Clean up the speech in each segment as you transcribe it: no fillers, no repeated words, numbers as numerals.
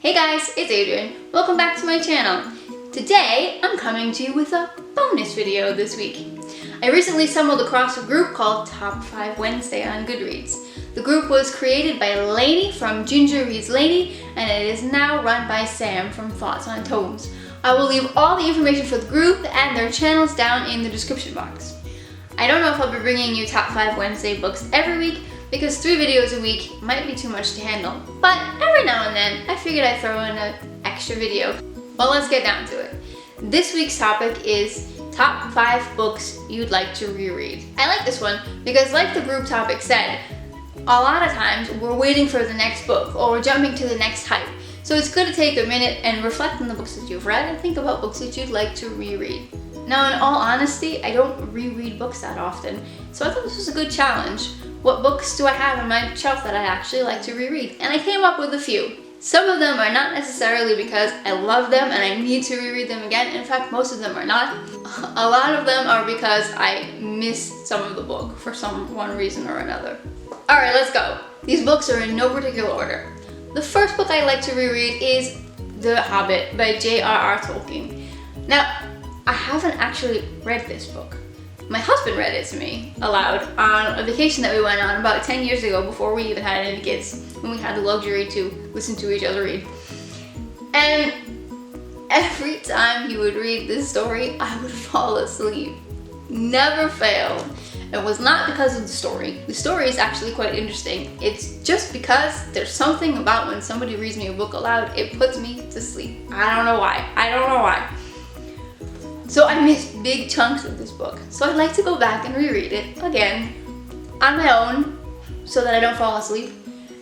Hey guys, it's Adrian. Welcome back to my channel. Today, I'm coming to you with a bonus video this week. I recently stumbled across a group called Top 5 Wednesday on Goodreads. The group was created by Lainey from gingerreadslainey, and it is now run by Sam from thoughtsontomes. I will leave all the information for the group and their channels down in the description box. I don't know if I'll be bringing you Top 5 Wednesday books every week, because 3 videos a week might be too much to handle. But every now and then, I figured I'd throw in an extra video. Well, let's get down to it. This week's topic is Top 5 Books You'd Like to Reread. I like this one because, like the group topic said, a lot of times we're waiting for the next book or we're jumping to the next hype. So it's good to take a minute and reflect on the books that you've read and think about books that you'd like to reread. Now, in all honesty, I don't reread books that often, so I thought this was a good challenge. What books do I have on my shelf that I actually like to reread? And I came up with a few. Some of them are not necessarily because I love them and I need to reread them again. In fact, most of them are not. A lot of them are because I missed some of the book for one reason or another. Alright, let's go. These books are in no particular order. The first book I like to reread is The Hobbit by J.R.R. Tolkien. Now, I haven't actually read this book. My husband read it to me aloud on a vacation that we went on about 10 years ago, before we even had any kids, when we had the luxury to listen to each other read. And every time he would read this story, I would fall asleep. Never failed. It was not because of the story. The story is actually quite interesting. It's just because there's something about when somebody reads me a book aloud, it puts me to sleep. I don't know why. So I missed big chunks of this book. So I'd like to go back and reread it again on my own so that I don't fall asleep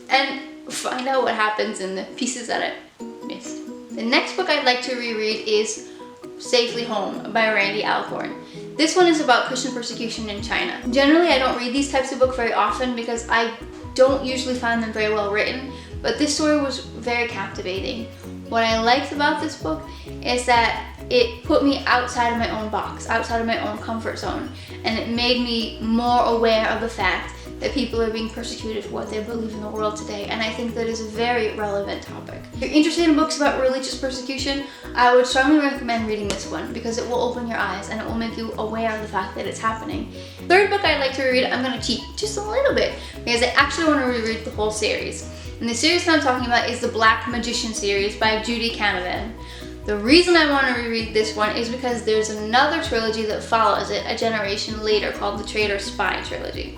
and find out what happens in the pieces that I missed. The next book I'd like to reread is Safely Home by Randy Alcorn. This one is about Christian persecution in China. Generally, I don't read these types of books very often because I don't usually find them very well written, but this story was very captivating. What I liked about this book is that it put me outside of my own box, outside of my own comfort zone, and it made me more aware of the fact that people are being persecuted for what they believe in the world today, and I think that is a very relevant topic. If you're interested in books about religious persecution, I would strongly recommend reading this one because it will open your eyes and it will make you aware of the fact that it's happening. Third book I'd like to reread, I'm going to cheat just a little bit because I actually want to reread the whole series. And the series that I'm talking about is the Black Magician series by Judy Canavan. The reason I want to reread this one is because there's another trilogy that follows it a generation later called the Traitor Spy trilogy.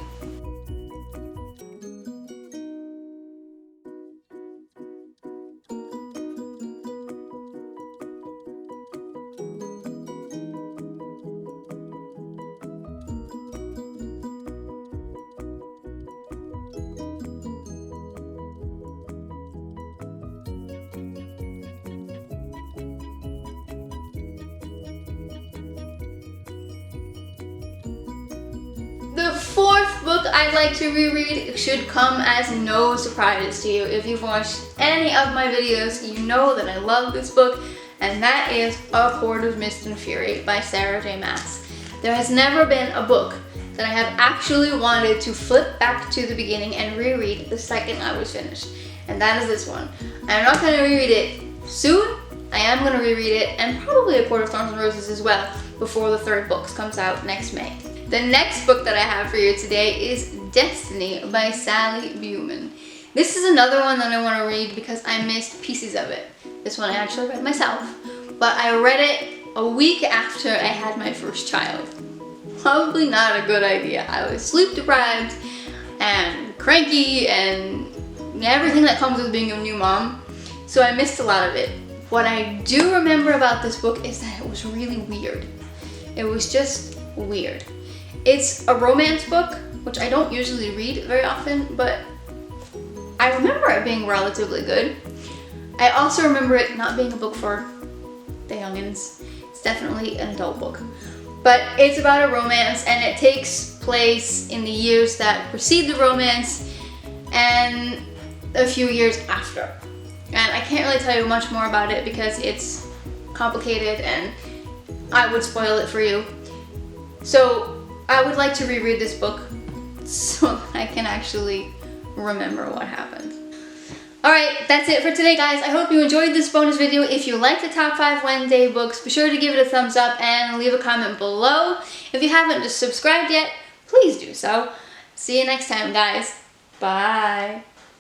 The fourth book I'd like to reread should come as no surprise to you. If you've watched any of my videos, you know that I love this book, and that is A Horde of Mist and Fury by Sarah J. Maas. There has never been a book that I have actually wanted to flip back to the beginning and reread the second I was finished, and that is this one. I'm not going to reread it soon. I am going to reread it, and probably A Court of Thorns and Roses as well, before the third book comes out next May. The next book that I have for you today is Destiny by Sally Buman. This is another one that I want to read because I missed pieces of it. This one I actually read myself, but I read it a week after I had my first child. Probably not a good idea. I was sleep deprived and cranky and everything that comes with being a new mom, so I missed a lot of it. What I do remember about this book is that it was really weird. It was just weird. It's a romance book, which I don't usually read very often, but I remember it being relatively good. I also remember it not being a book for the youngins. It's definitely an adult book. But it's about a romance, and it takes place in the years that precede the romance and a few years after. And I can't really tell you much more about it because it's complicated and I would spoil it for you. So I would like to reread this book so I can actually remember what happened. Alright, that's it for today, guys. I hope you enjoyed this bonus video. If you like the top 5 Wednesday books, be sure to give it a thumbs up and leave a comment below. If you haven't subscribed yet, please do so. See you next time, guys. Bye.